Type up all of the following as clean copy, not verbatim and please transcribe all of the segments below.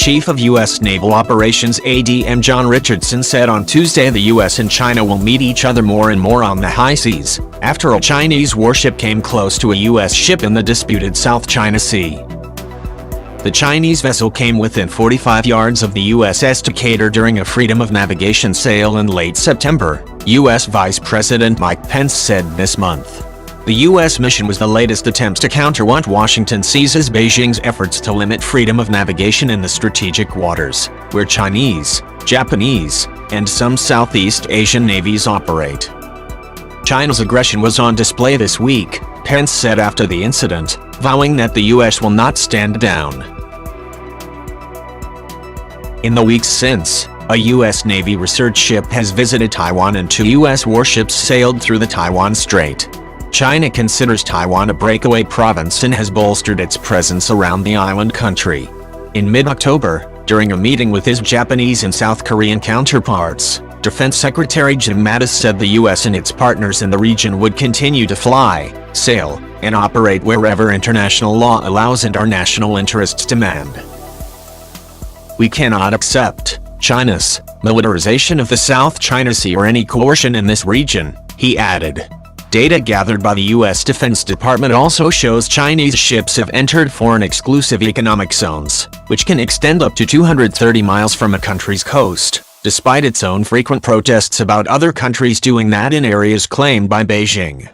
Chief of U.S. Naval Operations ADM John Richardson said on Tuesday the U.S. and China will meet each other more and more on the high seas, after a Chinese warship came close to a U.S. ship in the disputed South China Sea. The Chinese vessel came within 45 yards of the USS Decatur during a freedom of navigation sail in late September, U.S. Vice President Mike Pence said this month. The U.S. mission was the latest attempt to counter what Washington sees as Beijing's efforts to limit freedom of navigation in the strategic waters, where Chinese, Japanese, and some Southeast Asian navies operate. China's aggression was on display this week, Pence said after the incident, vowing that the U.S. will not stand down. In the weeks since, a U.S. Navy research ship has visited Taiwan and 2 U.S. warships sailed through the Taiwan Strait. China considers Taiwan a breakaway province and has bolstered its presence around the island country. In mid-October, during a meeting with his Japanese and South Korean counterparts, Defense Secretary Jim Mattis said the U.S. and its partners in the region would continue to fly, sail, and operate wherever international law allows and our national interests demand. We cannot accept China's militarization of the South China Sea or any coercion in this region, he added. Data gathered by the U.S. Defense Department also shows Chinese ships have entered foreign exclusive economic zones, which can extend up to 230 miles from a country's coast, despite its own frequent protests about other countries doing that in areas claimed by Beijing.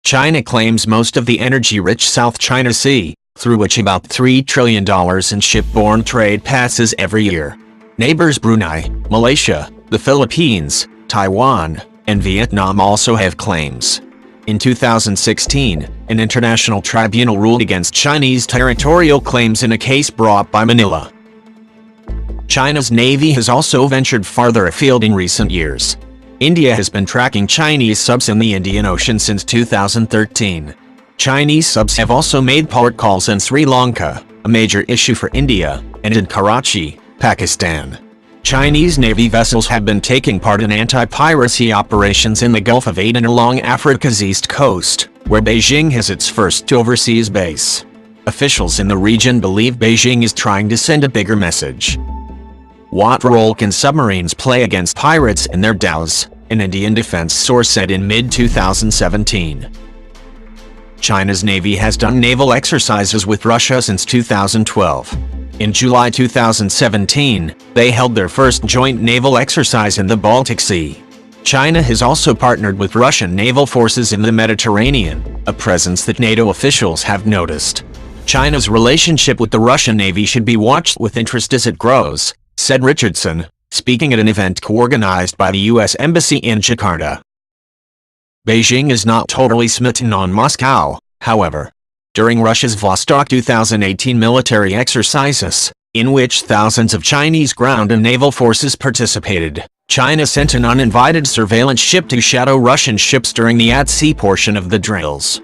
China claims most of the energy-rich South China Sea, through which about $3 trillion in ship-borne trade passes every year. Neighbors Brunei, Malaysia, the Philippines, Taiwan, and Vietnam also have claims. In 2016, an international tribunal ruled against Chinese territorial claims in a case brought by Manila. China's Navy has also ventured farther afield in recent years. India has been tracking Chinese subs in the Indian Ocean since 2013. Chinese subs have also made port calls in Sri Lanka, a major issue for India, and in Karachi, Pakistan. Chinese Navy vessels have been taking part in anti-piracy operations in the Gulf of Aden along Africa's east coast, where Beijing has its first overseas base. Officials in the region believe Beijing is trying to send a bigger message. What role can submarines play against pirates and their dhows? An Indian defense source said in mid-2017. China's Navy has done naval exercises with Russia since 2012. In July 2017, they held their first joint naval exercise in the Baltic Sea. China has also partnered with Russian naval forces in the Mediterranean, a presence that NATO officials have noticed. China's relationship with the Russian Navy should be watched with interest as it grows, said Richardson, speaking at an event co-organized by the U.S. Embassy in Jakarta. Beijing is not totally smitten on Moscow, however. During Russia's Vostok 2018 military exercises, in which thousands of Chinese ground and naval forces participated, China sent an uninvited surveillance ship to shadow Russian ships during the at-sea portion of the drills.